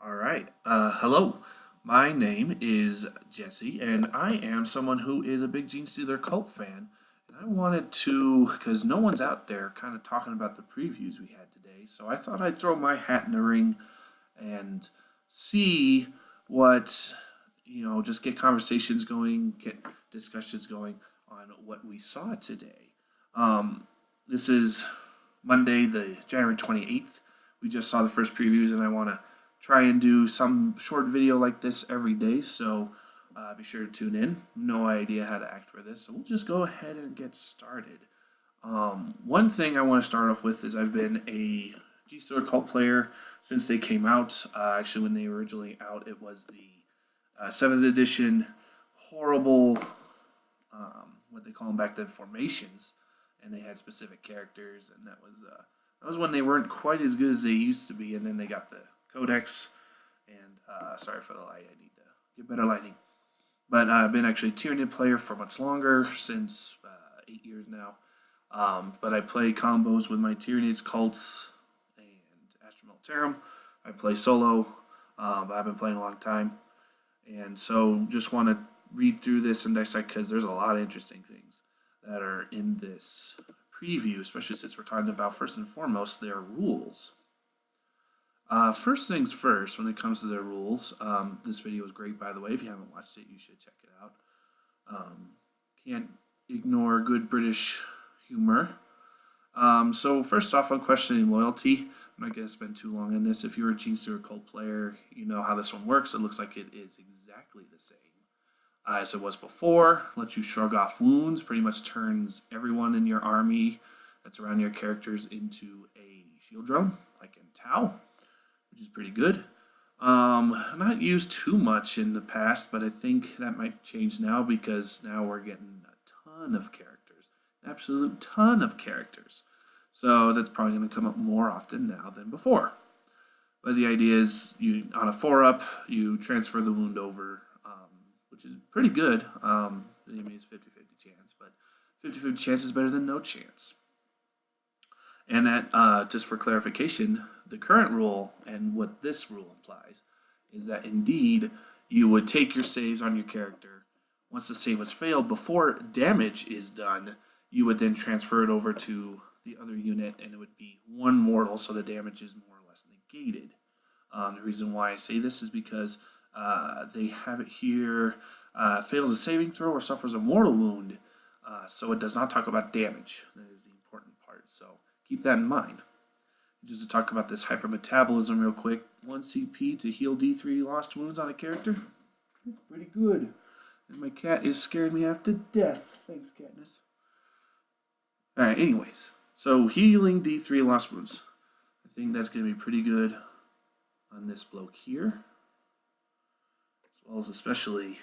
All right. Hello. My name is Jesse, and I am someone who is a big Genestealer Cult fan. And I wanted to, because no one's out there kind of talking about the previews we had today, so I thought I'd throw my hat in the ring and see what, just get conversations going, get discussions going on what we saw today. This is Monday, the January 28th. We just saw the first previews, and I want to try and do some short video like this every day, so be sure to tune in. No idea how to act for this, so we'll just go ahead and get started. One thing I want to start off with is I've been a Genestealer Cult player since they came out. Actually, when they were originally out, it was the 7th edition horrible, what they call them back then, formations, and they had specific characters, and that was when they weren't quite as good as they used to be, and then they got the Codex, and sorry for the light, I need to get better lighting. But I've been actually a Tyranid player for much longer, since 8 years now. But I play combos with my Tyranids, Cults, and Astra Militarum. I play solo, but I've been playing a long time. And so just want to read through this and dissect, because there's a lot of interesting things that are in this preview, especially since we're talking about, first and foremost, their rules. First things first, when it comes to their rules, this video is great, by the way. If you haven't watched it, you should check it out. Can't ignore good British humor. So first off, on questioning loyalty, I'm not going to spend too long on this. If you're a Genestealer Cult player, you know how this one works. It looks like it is exactly the same as it was before. Lets you shrug off wounds, pretty much turns everyone in your army that's around your characters into a shield drone, like in Tau, which is pretty good. Not used too much in the past, but I think that might change now, because now we're getting a ton of characters, an absolute ton of characters. So that's probably going to come up more often now than before. But the idea is, you on a 4-up, you transfer the wound over, which is pretty good. The enemy is 50-50 chance, but 50-50 chance is better than no chance. And that, just for clarification, the current rule and what this rule implies is that indeed you would take your saves on your character. Once the save was failed, before damage is done, you would then transfer it over to the other unit, and it would be one mortal, so the damage is more or less negated. The reason why I say this is because they have it here, fails a saving throw or suffers a mortal wound, so it does not talk about damage. That is the important part, so keep that in mind. Just to talk about this hypermetabolism real quick, 1 CP to heal D3 lost wounds on a character. That's pretty good. And my cat is scaring me half to death. Thanks, Katniss. Alright, anyways. So, healing D3 lost wounds. I think that's going to be pretty good on this bloke here. As well as especially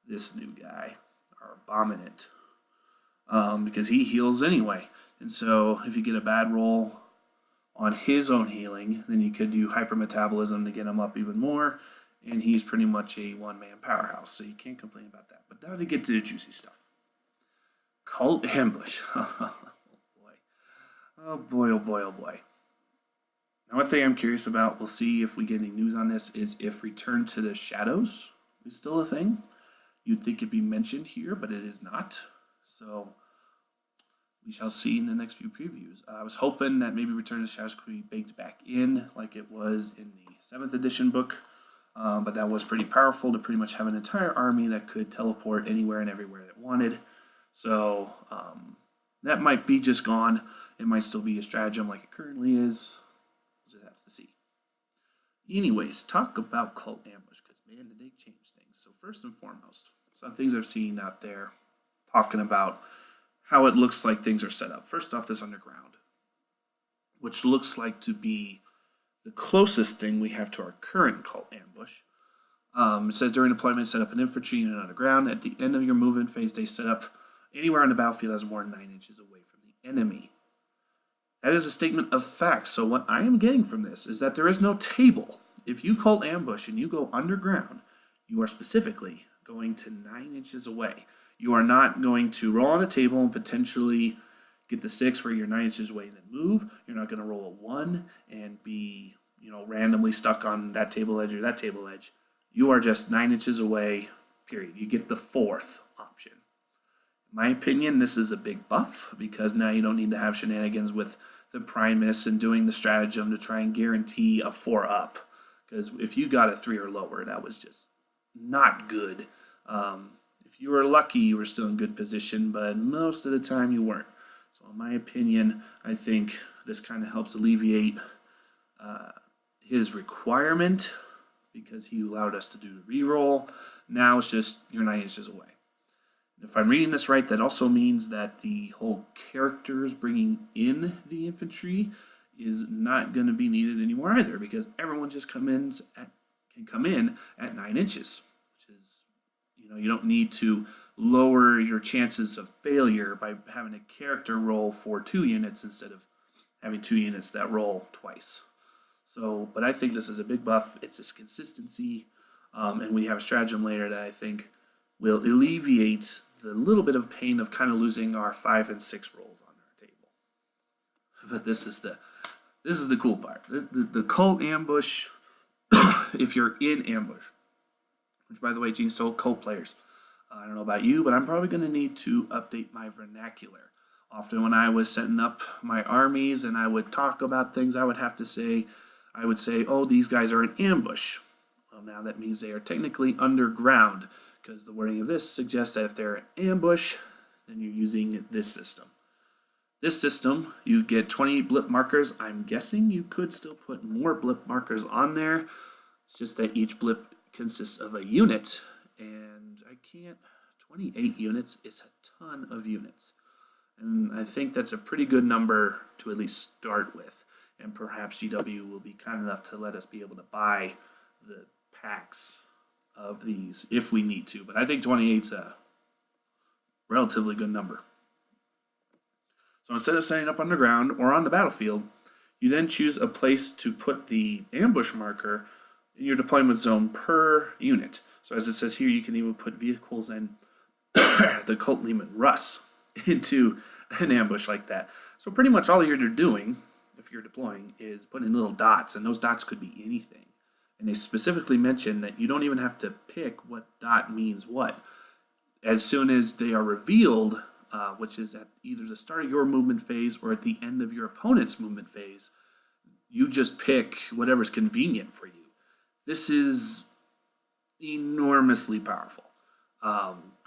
this new guy, our Abominant. Because he heals anyway. And so, if you get a bad roll on his own healing, then you could do hypermetabolism to get him up even more, and he's pretty much a one-man powerhouse, so you can't complain about that. But now to get to the juicy stuff. Cult Ambush. Oh boy. Oh boy, oh boy, oh boy. Now one thing I'm curious about, we'll see if we get any news on this, is if Return to the Shadows is still a thing. You'd think it'd be mentioned here, but it is not. So we shall see in the next few previews. I was hoping that maybe Return to the Shadows could be baked back in like it was in the 7th edition book, but that was pretty powerful to pretty much have an entire army that could teleport anywhere and everywhere it wanted. So that might be just gone. It might still be a stratagem like it currently is. We'll just have to see. Anyways, talk about Cult Ambush, because man, did they change things. So first and foremost, some things I've seen out there talking about how it looks like things are set up. First off, this underground, which looks like to be the closest thing we have to our current Cult Ambush. It says during deployment, set up an infantry unit underground. At the end of your movement phase, they set up anywhere on the battlefield that's more than 9 inches away from the enemy. That is a statement of fact. So what I am getting from this is that there is no table. If you Cult Ambush and you go underground, you are specifically going to 9 inches away. You are not going to roll on a table and potentially get the 6 where you're 9 inches away and then move. You're not going to roll a 1 and be randomly stuck on that table edge or that table edge. You are just 9 inches away, period. You get the fourth option. In my opinion, this is a big buff because now you don't need to have shenanigans with the Primus and doing the stratagem to try and guarantee a 4 up. Because if you got a 3 or lower, that was just not good. If you were lucky, you were still in good position, but most of the time you weren't. So in my opinion, I think this kind of helps alleviate his requirement because he allowed us to do the reroll. Now it's just you're 9 inches away. If I'm reading this right, that also means that the whole characters bringing in the infantry is not going to be needed anymore either, because everyone just can come in at 9 inches, which is, you don't need to lower your chances of failure by having a character roll for 2 units instead of having 2 units that roll twice. So, but I think this is a big buff. It's this consistency, and we have a stratagem later that I think will alleviate the little bit of pain of kind of losing our 5 and 6 rolls on our table. But this is the cool part. The cult ambush, if you're in ambush, which by the way, Genestealer Cult players, I don't know about you, but I'm probably going to need to update my vernacular. Often when I was setting up my armies and I would talk about things, I would say, oh, these guys are in ambush. Well, now that means they are technically underground, because the wording of this suggests that if they're in ambush, then you're using this system. This system, you get 28 blip markers. I'm guessing you could still put more blip markers on there. It's just that each blip consists of a unit, and 28 units is a ton of units. And I think that's a pretty good number to at least start with. And perhaps GW will be kind enough to let us be able to buy the packs of these if we need to. But I think 28 is a relatively good number. So instead of setting up underground or on the battlefield, you then choose a place to put the ambush marker in your deployment zone per unit. So as it says here, you can even put vehicles and the Cult Lehman Russ into an ambush like that. So pretty much all you're doing, if you're deploying, is putting little dots, and those dots could be anything. And they specifically mention that you don't even have to pick what dot means what. As soon as they are revealed, which is at either the start of your movement phase or at the end of your opponent's movement phase, you just pick whatever's convenient for you. This is enormously powerful,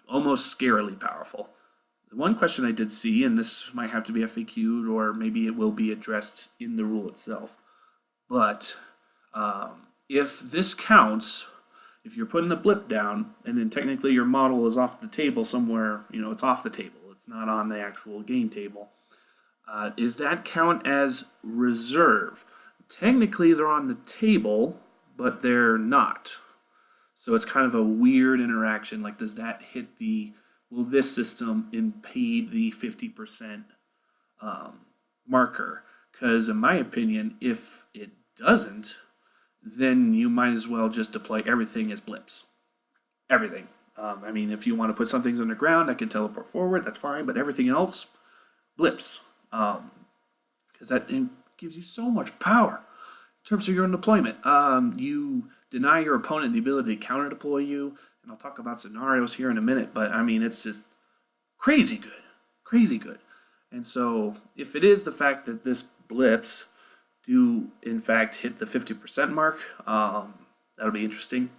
almost scarily powerful. The one question I did see, and this might have to be FAQ'd or maybe it will be addressed in the rule itself, but if this counts, if you're putting a blip down and then technically your model is off the table somewhere, it's off the table, it's not on the actual game table, is that count as reserve? Technically they're on the table, but they're not. So it's kind of a weird interaction. Like, does that hit will this system impede the 50% marker? Because in my opinion, if it doesn't, then you might as well just deploy everything as blips. Everything. If you want to put some things underground, I can teleport forward, that's fine, but everything else, blips. Because that gives you so much power in terms of your own deployment. You deny your opponent the ability to counter deploy you, and I'll talk about scenarios here in a minute, but it's just crazy good. And so if it is the fact that this blips do in fact hit the 50% mark, that'll be interesting.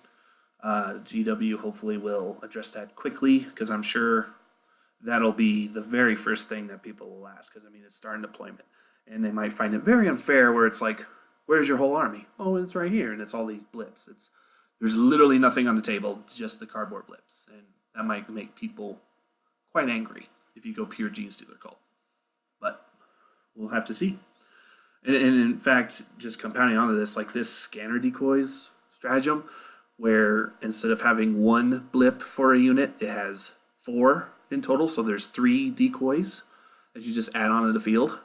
GW hopefully will address that quickly, because I'm sure that'll be the very first thing that people will ask, because it's starting deployment, and they might find it very unfair where it's like, where's your whole army? Oh, it's right here, and it's all these blips. There's literally nothing on the table, just the cardboard blips, and that might make people quite angry if you go pure Genestealer Cult. But we'll have to see. And in fact, just compounding onto this, like this scanner decoys stratagem, where instead of having 1 blip for a unit, it has 4 in total, so there's 3 decoys that you just add onto the field.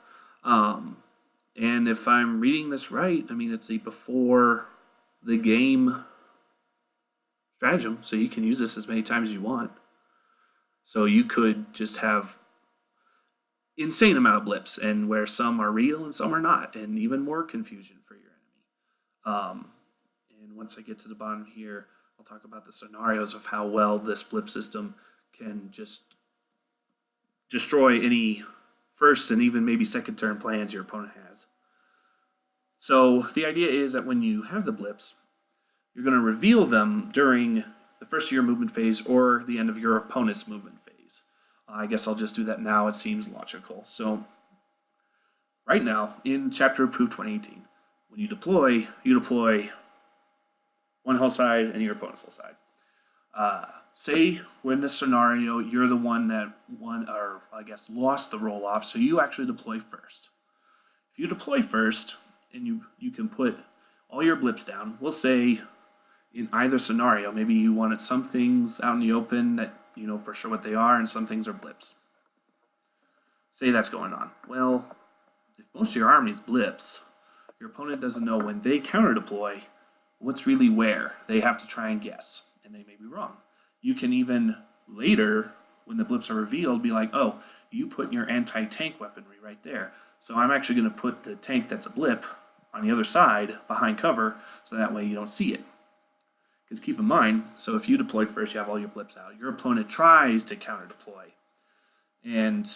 And if I'm reading this right, it's a before the game stratagem, so you can use this as many times as you want. So you could just have insane amount of blips, and where some are real and some are not, and even more confusion for your enemy. And once I get to the bottom here, I'll talk about the scenarios of how well this blip system can just destroy any first and even maybe second turn plans your opponent has. So the idea is that when you have the blips, you're going to reveal them during the first of your movement phase or the end of your opponent's movement phase. I guess I'll just do that now. It seems logical. So right now, in Chapter Approved 2018, when you deploy one whole side and your opponent's whole side. Say we're in this scenario, you're the one that won, or I guess lost the roll off, so you actually deploy first. If you deploy first, and you can put all your blips down, we'll say in either scenario, maybe you wanted some things out in the open that you know for sure what they are, and some things are blips. Say that's going on. Well, if most of your army's blips, your opponent doesn't know when they counter deploy what's really where. They have to try and guess, and they may be wrong. You can even later, when the blips are revealed, be like, oh, you put your anti-tank weaponry right there. So I'm actually going to put the tank that's a blip on the other side behind cover, so that way you don't see it. Because keep in mind, so if you deployed first, you have all your blips out. Your opponent tries to counter deploy. And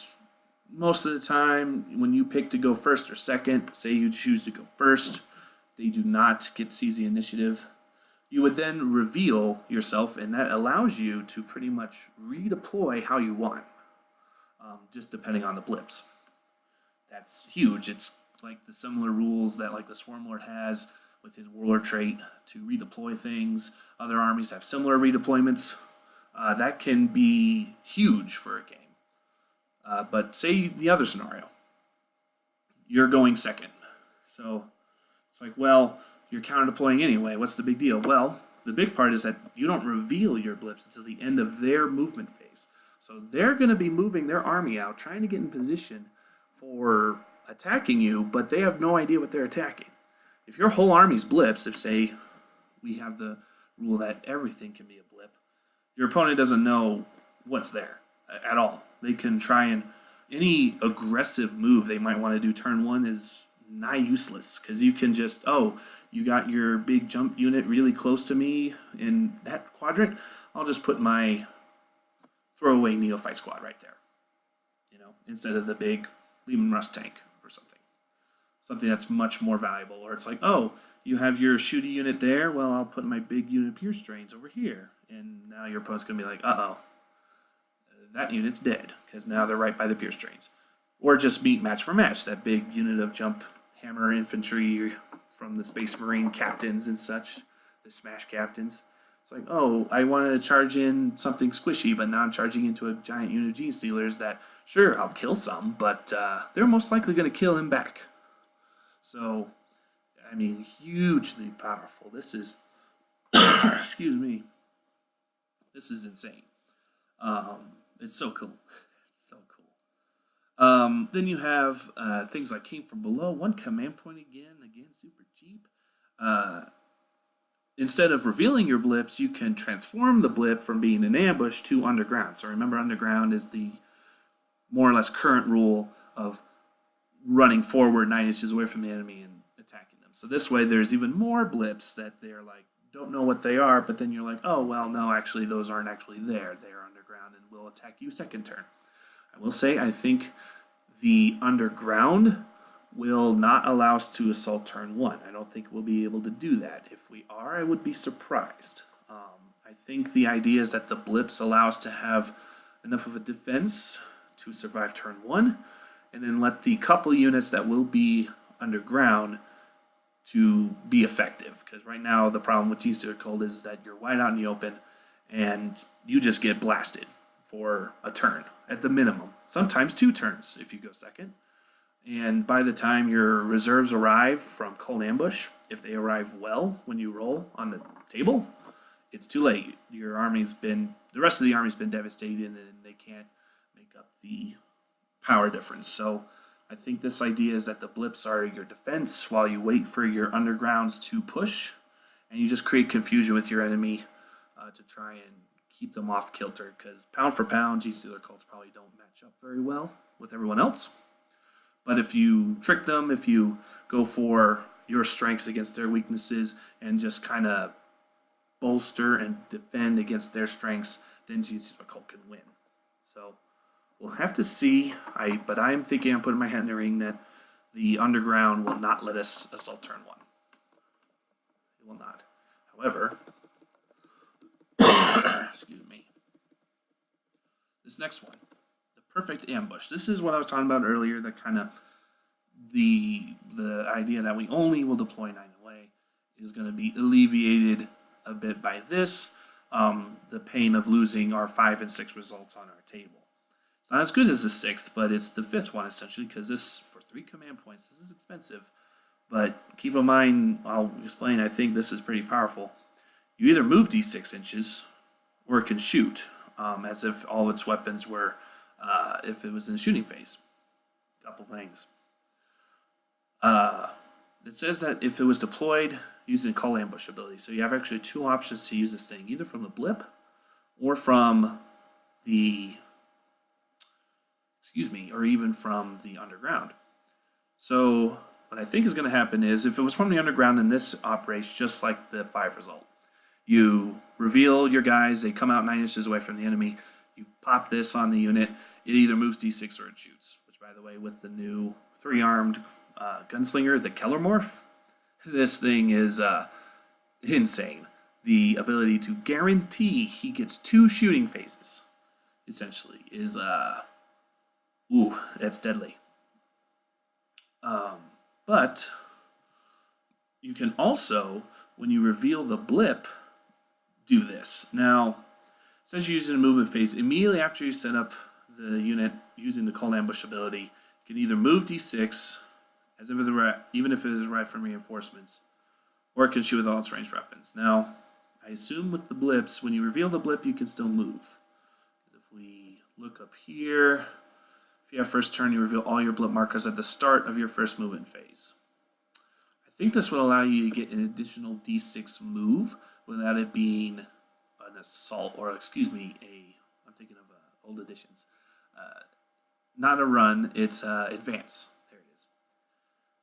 most of the time, when you pick to go first or second, say you choose to go first, they do not get seize the initiative. You would then reveal yourself, and that allows you to pretty much redeploy how you want, just depending on the blips. That's huge. It's like the similar rules that like the Swarm Lord has with his Warlord trait to redeploy things. Other armies have similar redeployments. That can be huge for a game. But say the other scenario. You're going second. So it's like, well, you're counter deploying anyway. What's the big deal? Well, the big part is that you don't reveal your blips until the end of their movement phase. So they're going to be moving their army out, trying to get in position for attacking you, but they have no idea what they're attacking. If your whole army's blips, if say we have the rule that everything can be a blip, your opponent doesn't know what's there at all. They can try and any aggressive move they might want to do turn one is nigh useless because you can just, oh, you got your big jump unit really close to me in that quadrant, I'll just put my throwaway neophyte squad right there, instead of the big Lehman Russ tank or something. Something that's much more valuable. Or it's like, oh, you have your shooty unit there, well, I'll put my big unit Pierce Drains over here. And now your opponent's going to be like, uh-oh, that unit's dead, because now they're right by the Pierce Drains. Or just meet match for match, that big unit of jump hammer infantry from the Space Marine captains and such, the Smash captains. It's like, oh, I wanted to charge in something squishy, but now I'm charging into a giant unit of Genestealers that, sure, I'll kill some, but they're most likely going to kill him back. So, I mean, hugely powerful. This is, excuse me, this is insane. It's so cool. It's so cool. Then you have things like Came From Below, one command point again, super cheap. Instead of revealing your blips, you can transform the blip from being an ambush to underground. So remember, underground is the more or less current rule of running forward 9 inches away from the enemy and attacking them. So this way, there's even more blips that they're like, don't know what they are, but then you're like, oh, well, no, actually, those aren't actually there. They're underground and will attack you second turn. I will say, I think the underground will not allow us to assault turn one. I don't think we'll be able to do that. If we are, I would be surprised. I think the idea is that the blips allow us to have enough of a defense to survive turn one, and then let the couple units that will be underground to be effective. Because right now the problem with Genestealer Cult is that you're wide out in the open and you just get blasted for a turn at the minimum. Sometimes 2 turns if you go second. And by the time your reserves arrive from Cold Ambush, if they arrive well when you roll on the table, it's too late. The rest of the army's been devastated and they can't make up the power difference. So I think this idea is that the blips are your defense while you wait for your undergrounds to push, and you just create confusion with your enemy to try and keep them off kilter, because pound for pound, Genestealer Cults probably don't match up very well with everyone else. But if you trick them, if you go for your strengths against their weaknesses and just kind of bolster and defend against their strengths, then Genestealer Cult can win. So we'll have to see. But I'm thinking, I'm putting my hat in the ring that the underground will not let us assault turn 1. It will not. However, excuse me. This next one, the perfect ambush. This is what I was talking about earlier. That kind of the idea that we only will deploy 9 away is going to be alleviated a bit by this. The pain of losing our 5 and 6 results on our table. It's not as good as the 6th, but it's the 5th one essentially, because this, for 3 command points, this is expensive. But keep in mind, I'll explain, I think this is pretty powerful. You either move d6 inches, or it can shoot, as if all its weapons were, if it was in the shooting phase. Couple things. It says that if it was deployed using Call Ambush ability, so you have actually 2 options to use this thing, either from the blip or from the, or even from the underground. So what I think is going to happen is, if it was from the underground, then this operates just like the 5 result. You reveal your guys, they come out 9 inches away from the enemy, you pop this on the unit, it either moves d6 or it shoots, which, by the way, with the new 3-armed gunslinger, the Kellermorph, this thing is insane. The ability to guarantee he gets 2 shooting phases, essentially, is, that's deadly. But you can also, when you reveal the blip, do this. Now, it says you use it in a movement phase. Immediately after you set up the unit using the Cold Ambush ability, you can either move d6, as if even if it is right from reinforcements, or it can shoot with all its ranged weapons. Now, I assume with the blips, when you reveal the blip, you can still move. If we look up here, if you have first turn, you reveal all your blip markers at the start of your first movement phase. I think this would allow you to get an additional d6 move without it being an assault, or I'm thinking of old editions. Not a run, it's advance. There it is.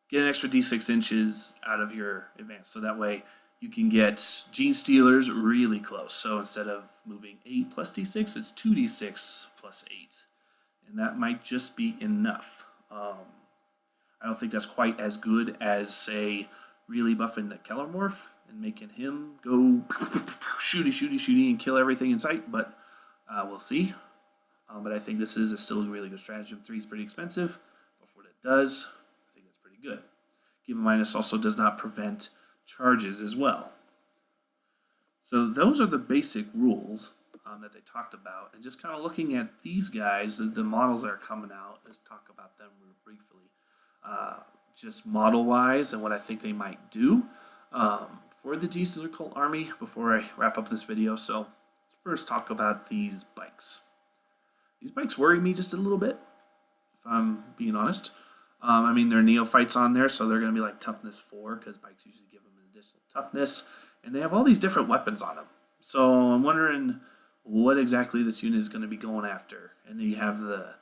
Get an extra d6 inches out of your advance, so that way you can get Genestealers really close. So instead of moving 8 plus d6, it's 2d6 plus 8. And that might just be enough. I don't think that's quite as good as, say, really buffing the Kellermorph and making him go shooty, and kill everything in sight, but we'll see. But I think this is still a really good stratagem. 3 is pretty expensive, but for what it does, I think that's pretty good. Keep in mind, this also does not prevent charges as well. So those are the basic rules that they talked about, and just kind of looking at these guys, the models that are coming out, let's talk about them briefly. Just model-wise and what I think they might do for the Genestealer Cult army before I wrap up this video. So let's first talk about these bikes. These bikes worry me just a little bit, if I'm being honest. I mean, they're neophytes on there, so they're going to be like toughness 4, because bikes usually give them an additional toughness, and they have all these different weapons on them. So I'm wondering what exactly this unit is going to be going after. And then you have the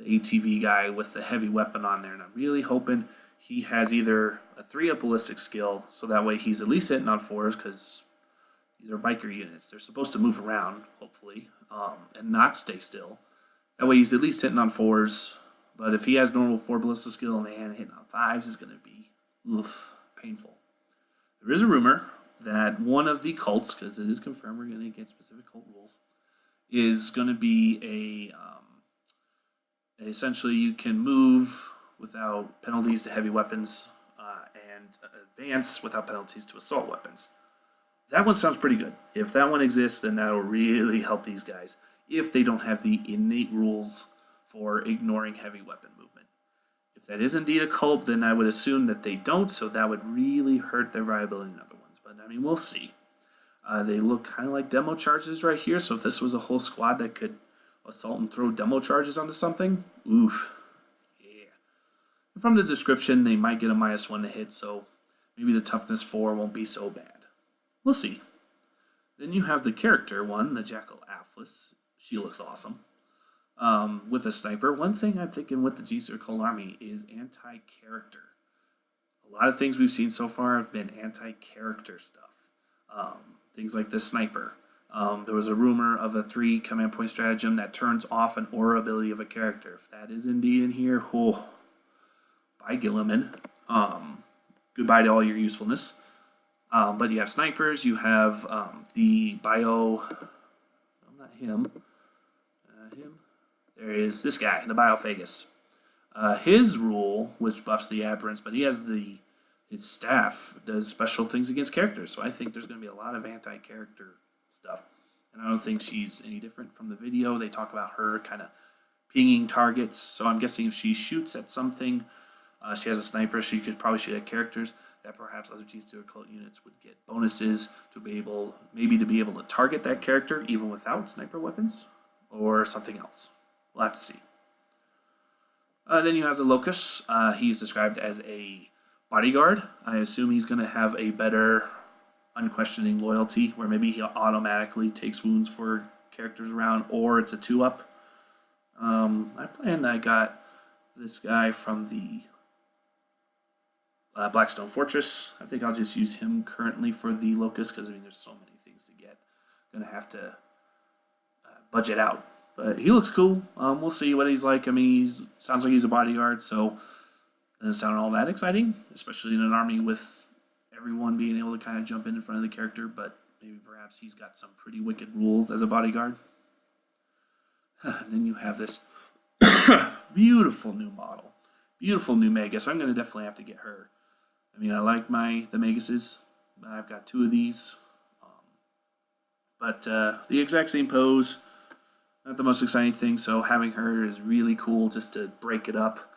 ATV guy with the heavy weapon on there, and I'm really hoping he has either a 3-up ballistic skill, so that way he's at least hitting on 4s, because these are biker units. They're supposed to move around, hopefully, and not stay still. That way he's at least hitting on 4s, but if he has normal 4 ballistic skill, man, hitting on 5s is going to be painful. There is a rumor that one of the cults, because it is confirmed we're going to get specific cult rules, is going to be essentially you can move without penalties to heavy weapons and advance without penalties to assault weapons. That one sounds pretty good. If that one exists, then that will really help these guys if they don't have the innate rules for ignoring heavy weapon movement. If that is indeed a cult, then I would assume that they don't, so that would really hurt their viability in other ones. But, I mean, we'll see. They look kind of like demo charges right here, so if this was a whole squad that could assault and throw demo charges onto something, oof, yeah. And from the description, they might get a -1 to hit, so maybe the toughness 4 won't be so bad. We'll see. Then you have the character one, the Jackal Atlas. She looks awesome. With a sniper. One thing I'm thinking with the Genestealer Cult army is anti-character. A A lot of things we've seen so far have been anti-character stuff. Things like the sniper. There was a rumor of a 3 command point stratagem that turns off an aura ability of a character. If that is indeed in here, oh, bye Gilliman. Goodbye to all your usefulness. But you have snipers, you have the bio... not him. Him. There is this guy, the Biophagus. His rule, which buffs the aberrants, but he has his staff does special things against characters. So I think there's going to be a lot of anti-character stuff. And I don't think she's any different from the video. They talk about her kind of pinging targets. So I'm guessing if she shoots at something, she has a sniper, she could probably shoot at characters, that perhaps other Genestealer Cult units would get bonuses to be able, maybe to be able to target that character even without sniper weapons, or something else. We'll have to see. Then you have the Locust. He's described as a bodyguard. I assume he's going to have a better unquestioning loyalty, where maybe he automatically takes wounds for characters around, or it's a 2-up. I got this guy from the Blackstone Fortress. I think I'll just use him currently for the Locust, because I mean there's so many things to get. Gonna have to budget out. But he looks cool. We'll see what he's like. I mean, sounds like he's a bodyguard, so doesn't sound all that exciting, especially in an army with everyone being able to kind of jump in front of the character, but maybe perhaps he's got some pretty wicked rules as a bodyguard. And then you have this beautiful new model. Beautiful new Magus. I'm going to definitely have to get her. I mean, I like the Maguses. I've got 2 of these. But the exact same pose. Not the most exciting thing, so having her is really cool just to break it up.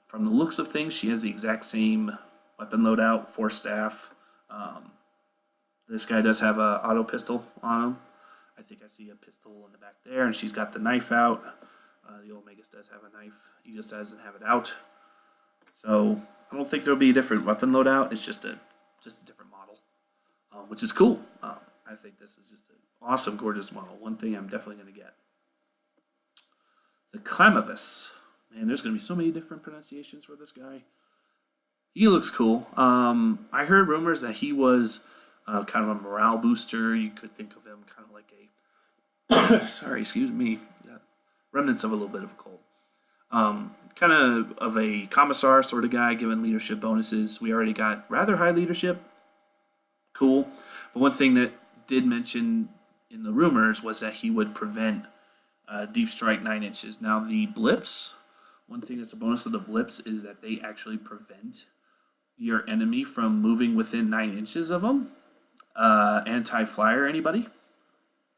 From the looks of things, she has the exact same weapon loadout, 4 staff. This guy does have an auto pistol on him. I think I see a pistol in the back there, and she's got the knife out. The old Magus does have a knife. He just doesn't have it out. So I don't think there'll be a different weapon loadout. It's just a different model, which is cool. I think this is just an awesome, gorgeous model. One thing I'm definitely going to get. The Clamavis. Man, there's going to be so many different pronunciations for this guy. He looks cool. I heard rumors that he was kind of a morale booster. You could think of him kind of like a... sorry, excuse me. Yeah, remnants of a little bit of a cold. Kind of a commissar sort of guy, given leadership bonuses. We already got rather high leadership. Cool. But one thing that did mention in the rumors was that he would prevent deep strike 9 inches. Now the blips, one thing that's a bonus of the blips is that they actually prevent your enemy from moving within 9 inches of them. Anti-flyer, anybody?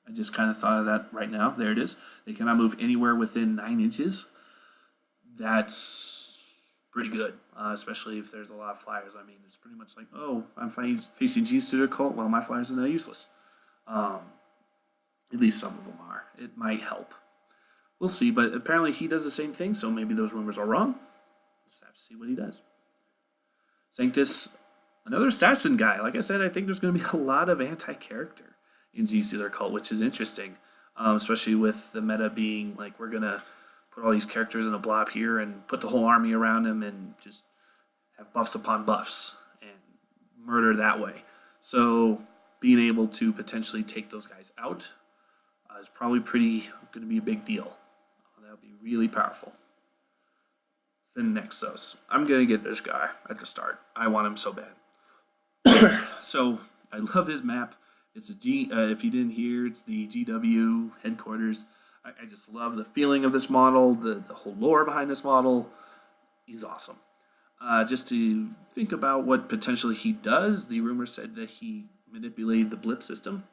I just kind of thought of that right now. There it is. They cannot move anywhere within 9 inches. That's pretty good, especially if there's a lot of flyers. I mean, it's pretty much like, oh, I'm facing Genestealer Cult. Well, my flyers are now useless. At least some of them are. It might help. We'll see, but apparently he does the same thing, so maybe those rumors are wrong. Just have to see what he does. Sanctus, another assassin guy. Like I said, I think there's going to be a lot of anti-character in Genestealer Cult, which is interesting, especially with the meta being like, we're going to put all these characters in a blob here and put the whole army around him and just have buffs upon buffs and murder that way. So being able to potentially take those guys out is probably going to be a big deal. That would be really powerful. Then Nexus. I'm going to get this guy at the start. I want him so bad. So I love his map. It's if you didn't hear, it's the GW headquarters. I just love the feeling of this model, the whole lore behind this model. He's awesome. Just to think about what potentially he does, the rumor said that he manipulated the blip system.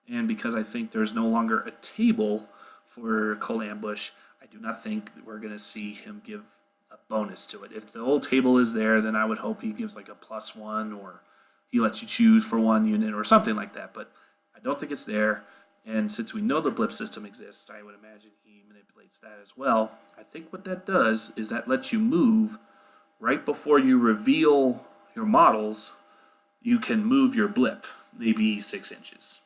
And because I think there's no longer a table for Cult Ambush, I do not think that we're going to see him give a bonus to it. If the old table is there, then I would hope he gives like a +1, or he lets you choose for 1 unit or something like that. But I don't think it's there. And since we know the blip system exists, I would imagine he manipulates that as well. I think what that does is that lets you move right before you reveal your models. You can move your blip, maybe 6 inches.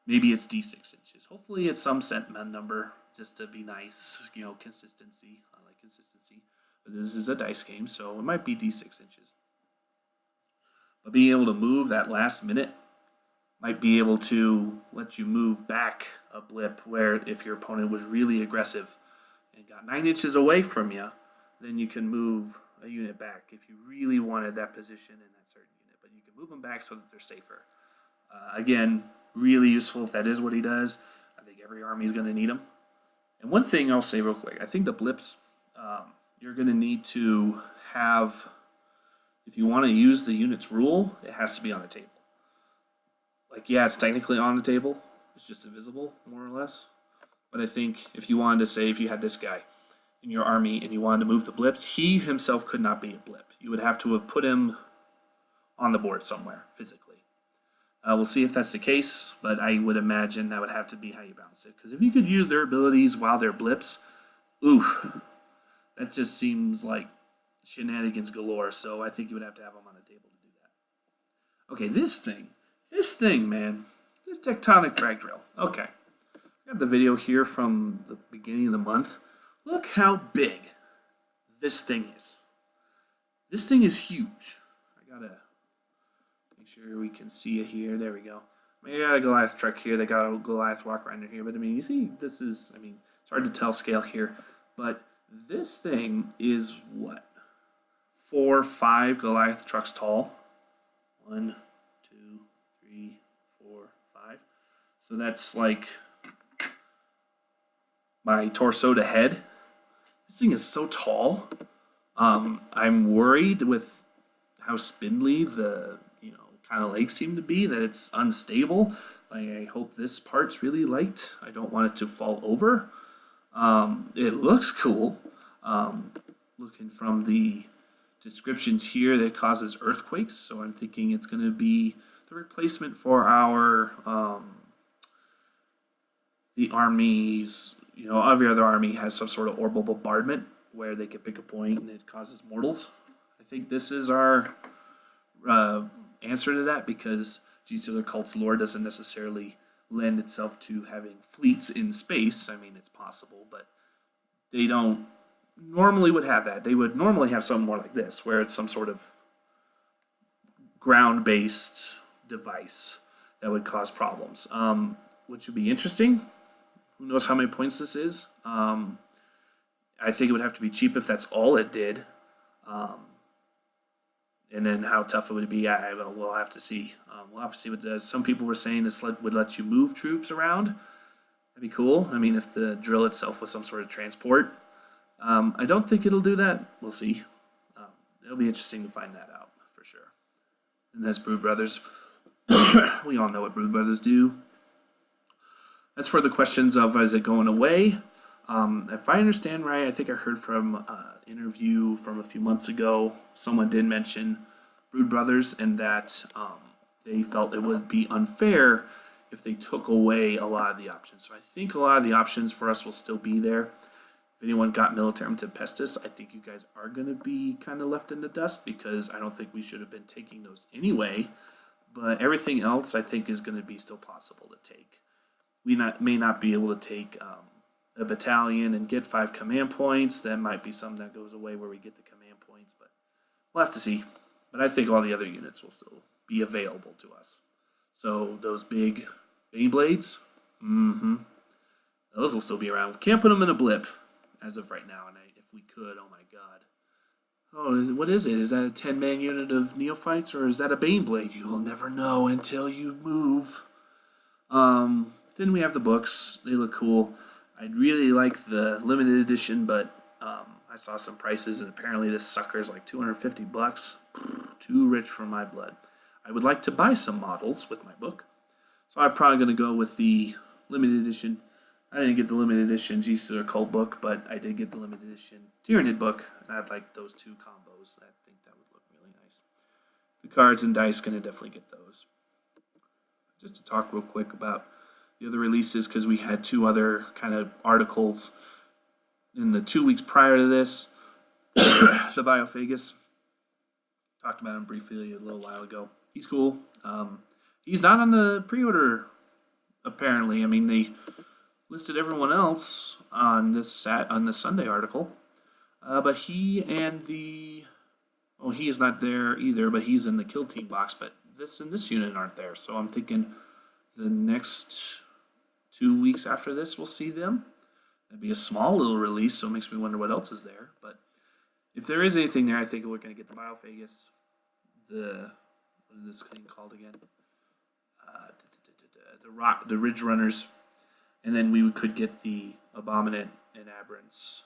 Maybe it's D6 inches. Hopefully it's some set number, just to be nice, consistency. I like consistency. But this is a dice game, so it might be D6 inches. But being able to move that last minute might be able to let you move back a blip where if your opponent was really aggressive and got 9 inches away from you, then you can move a unit back if you really wanted that position in that certain unit. But you can move them back so that they're safer. Again, really useful if that is what he does. I think every army is going to need them. And one thing I'll say real quick, I think the blips, you're going to need to have, if you want to use the unit's rule, it has to be on the table. Like, yeah, it's technically on the table. It's just invisible, more or less. But I think if you wanted to say, if you had this guy in your army and you wanted to move the blips, he himself could not be a blip. You would have to have put him on the board somewhere, physically. We'll see if that's the case, but I would imagine that would have to be how you balance it. Because if you could use their abilities while they're blips, ooh, that just seems like shenanigans galore. So I think you would have to have them on the table to do that. Okay, this thing, man, this tectonic drag drill. Okay, I got the video here from the beginning of the month. Look how big this thing is. This thing is huge. I gotta make sure we can see it here. There we go. I mean, I got a Goliath truck here. They got a Goliath walker under here. But I mean, you see, this is, I mean, it's hard to tell scale here. But this thing is what? 4 or 5 Goliath trucks tall. 1, 2, 3, 4, 5. So that's like my torso to head. This thing is so tall. I'm worried with how spindly the kind of legs seem to be, that it's unstable. Like, I hope this part's really light. I don't want it to fall over. It looks cool. Looking from the descriptions here, that causes earthquakes, so I'm thinking it's going to be the replacement for our the armies. Every other army has some sort of orbital bombardment where they can pick a point and it causes mortals. I think this is our answer to that, because Genestealer Cult's lore doesn't necessarily lend itself to having fleets in space. I mean, it's possible, but they don't normally would have that. They would normally have something more like this, where it's some sort of ground-based device that would cause problems, which would be interesting. Who knows how many points this is? I think it would have to be cheap if that's all it did. And then how tough it would be, we'll have to see. We'll have to see what it does. Some people were saying this would let you move troops around. That'd be cool. I mean, if the drill itself was some sort of transport. I don't think it'll do that. We'll see. It'll be interesting to find that out for sure. And that's Brood Brothers. We all know what Brood Brothers do. As for the questions of, is it going away? If I understand right, I think I heard from an interview from a few months ago, someone did mention Brood Brothers, and that they felt it would be unfair if they took away a lot of the options. So I think a lot of the options for us will still be there. If anyone got Militarum Tempestus, I think you guys are going to be kind of left in the dust, because I don't think we should have been taking those anyway. But everything else I think is going to be still possible to take. We may not be able to take a battalion and get 5 command points. That might be something that goes away where we get the command points, but we'll have to see. But I think all the other units will still be available to us. So those big Baneblades, those will still be around. We can't put them in a blip as of right now, and if we could, oh my god. Oh, what is it? Is that a 10-man unit of Neophytes, or is that a Baneblade? You will never know until you move. Then we have the books. They look cool. I'd really like the limited edition, but I saw some prices, and apparently this sucker is like $250. Too rich for my blood. I would like to buy some models with my book, so I'm probably going to go with the limited edition. I didn't get the limited edition Genestealer Cult book, but I did get the limited edition Tyranid book, and I'd like those 2 combos. I think that would look really nice. The cards and dice, going to definitely get those. Just to talk real quick about the other releases, because we had 2 other kind of articles in the 2 weeks prior to this. The Biophagus, talked about him briefly a little while ago. He's cool. He's not on the pre-order, apparently. I mean, they listed everyone else on this Sunday article, but he and the Oh, he is not there either, but he's in the kill team box. But this and this unit aren't there, so I'm thinking the next 2 weeks after this we'll see them. That'd be a small little release, so it makes me wonder what else is there. But if there is anything there, I think we're going to get the Biophagus, what is this thing called again? The Ridge Runners, and then we could get the Abominant and Aberrants.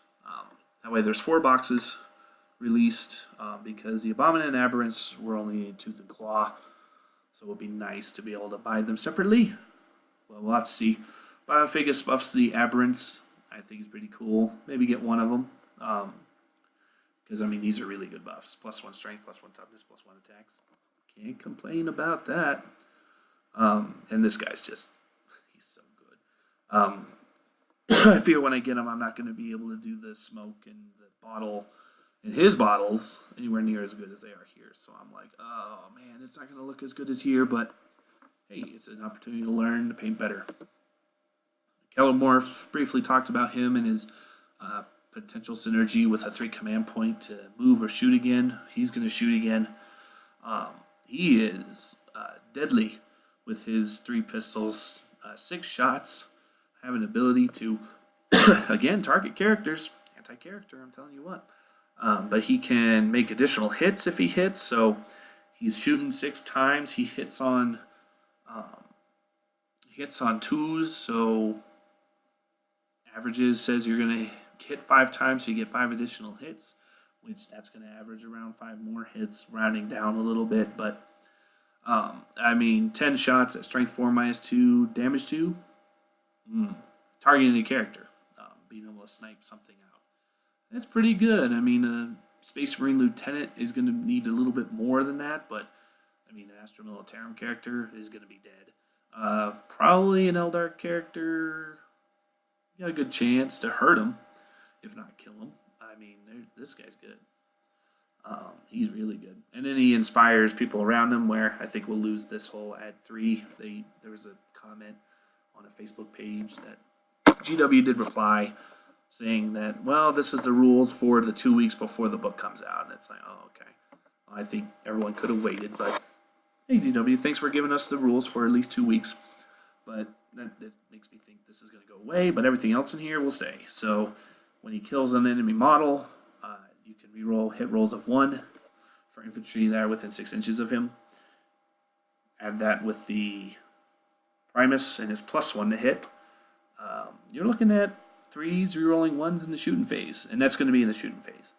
That way, there's 4 boxes released because the Abominant and Aberrants were only in Tooth and Claw, so it would be nice to be able to buy them separately. Well, we'll have to see. Biophagus buffs the Aberrants. I think he's pretty cool. Maybe get one of them. Because, I mean, these are really good buffs. +1 strength, +1 toughness, +1 attacks. Can't complain about that. And this guy's just, he's so good. I fear when I get him, I'm not going to be able to do the smoke and the bottle and his bottles anywhere near as good as they are here. So I'm like, oh man, it's not going to look as good as here, but hey, it's an opportunity to learn to paint better. Kellamorph, briefly talked about him and his potential synergy with a 3 command point to move or shoot again. He's going to shoot again. He is deadly with his 3 pistols, 6 shots, have an ability to, again, target characters. Anti-character, I'm telling you what. But he can make additional hits if he hits, so he's shooting 6 times. He hits on 2s, so averages says you're going to hit 5 times, so you get 5 additional hits, which that's going to average around 5 more hits, rounding down a little bit. But, I mean, 10 shots at strength 4 -2, damage 2, targeting a character, being able to snipe something out. That's pretty good. I mean, a Space Marine Lieutenant is going to need a little bit more than that, but, I mean, an Astra Militarum character is going to be dead. Probably an Eldar character, you got a good chance to hurt him, if not kill him. I mean, this guy's good. He's really good. And then he inspires people around him, where I think we'll lose this whole add 3. There was a comment on a Facebook page that GW did reply saying that, well, this is the rules for the 2 weeks before the book comes out. And it's like, oh, okay. I think everyone could have waited, but hey, GW, thanks for giving us the rules for at least 2 weeks. But that makes me think this is going to go away, but everything else in here will stay. So when he kills an enemy model, you can reroll hit rolls of 1 for infantry that are within 6 inches of him. Add that with the Primus and his +1 to hit. You're looking at 3s rerolling 1s in the shooting phase, and that's going to be in the shooting phase.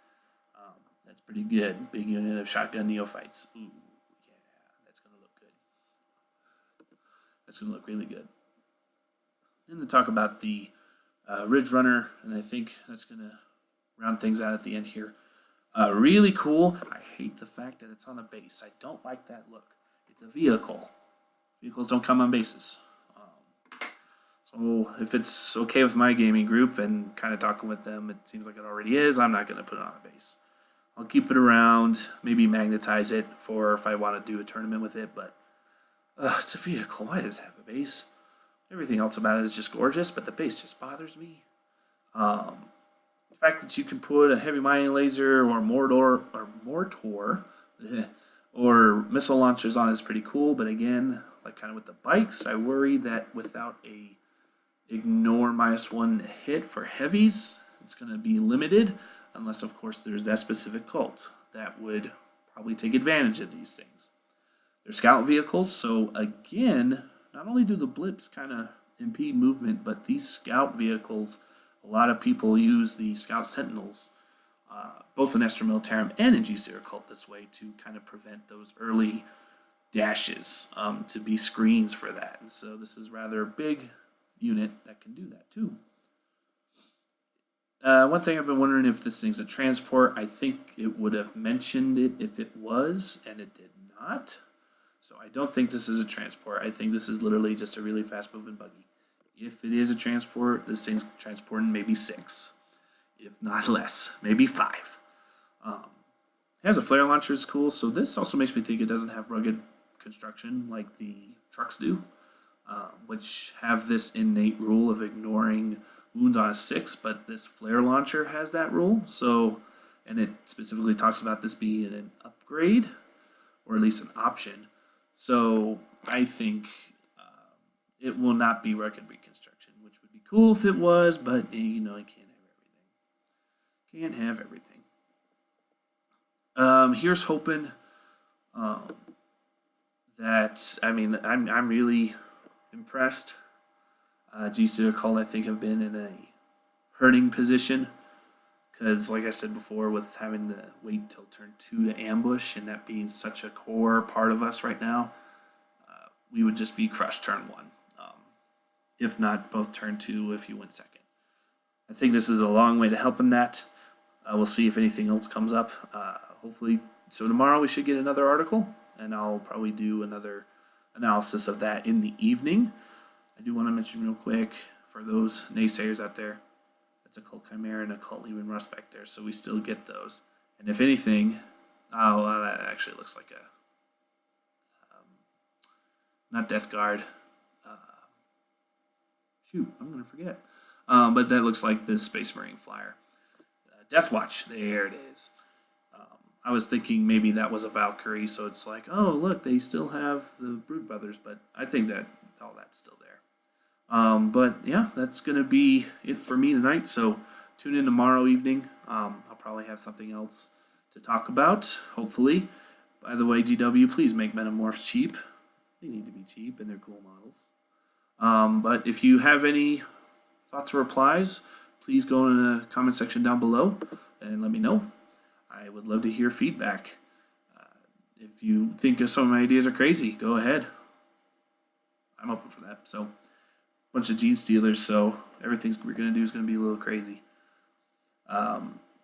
That's pretty good. Big unit of shotgun neophytes. Ooh, yeah, that's going to look good. That's going to look really good. And to talk about the Ridge Runner, and I think that's going to round things out at the end here. Really cool. I hate the fact that it's on a base. I don't like that look. It's a vehicle. Vehicles don't come on bases. So if it's okay with my gaming group and kind of talking with them, it seems like it already is, I'm not going to put it on a base. I'll keep it around, maybe magnetize it for if I want to do a tournament with it, but it's a vehicle. Why does it have a base? Everything else about it is just gorgeous, but the base just bothers me. The fact that you can put a heavy mining laser or mortar or missile launchers on is pretty cool, but again, like kind of with the bikes, I worry that without a ignore -1 hit for heavies, it's going to be limited, unless of course there's that specific cult that would probably take advantage of these things. They're scout vehicles, so again, not only do the blips kind of impede movement, but these scout vehicles, a lot of people use the Scout Sentinels, both in Astra Militarum and in Genestealer Cult this way, to kind of prevent those early dashes, to be screens for that. And so this is rather a big unit that can do that too. One thing I've been wondering if this thing's a transport. I think it would have mentioned it if it was, and it did not. So I don't think this is a transport. I think this is literally just a really fast-moving buggy. If it is a transport, this thing's transporting maybe 6, if not less, maybe 5. It has a flare launcher, is cool. So this also makes me think it doesn't have rugged construction like the trucks do, which have this innate rule of ignoring wounds on a 6, but this flare launcher has that rule. So and it specifically talks about this being an upgrade, or at least an option. So I think it will not be record reconstruction, which would be cool if it was, but you can't have everything. Can't have everything. Here's hoping um, that I'm really impressed. Genestealer Cult, I think, have been in a hurting position because, like I said before, with having to wait till turn 2 to ambush and that being such a core part of us right now, we would just be crushed turn 1. If not both turn 2 if you win second. I think this is a long way to helping that. We'll see if anything else comes up. Hopefully, so tomorrow we should get another article, and I'll probably do another analysis of that in the evening. I do want to mention real quick for those naysayers out there, it's a Cult Chimera and a Cult Lehman Rust back there, so we still get those. And if anything, that actually looks like a not Death Guard. I'm gonna forget. But that looks like the Space Marine flyer. Death Watch, there it is. I was thinking maybe that was a Valkyrie, so it's like, oh look, they still have the Brood Brothers, but I think that all that's still there. But yeah, that's gonna be it for me tonight. So tune in tomorrow evening. I'll probably have something else to talk about, hopefully. By the way, GW, please make Metamorphs cheap. They need to be cheap, and they're cool models. But if you have any thoughts or replies, please go in the comment section down below and let me know. I would love to hear feedback. If you think some of my ideas are crazy, go ahead. I'm open for that. So, a bunch of Genestealers, so everything we're going to do is going to be a little crazy.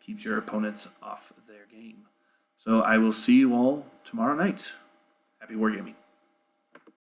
Keeps your opponents off their game. So, I will see you all tomorrow night. Happy wargaming.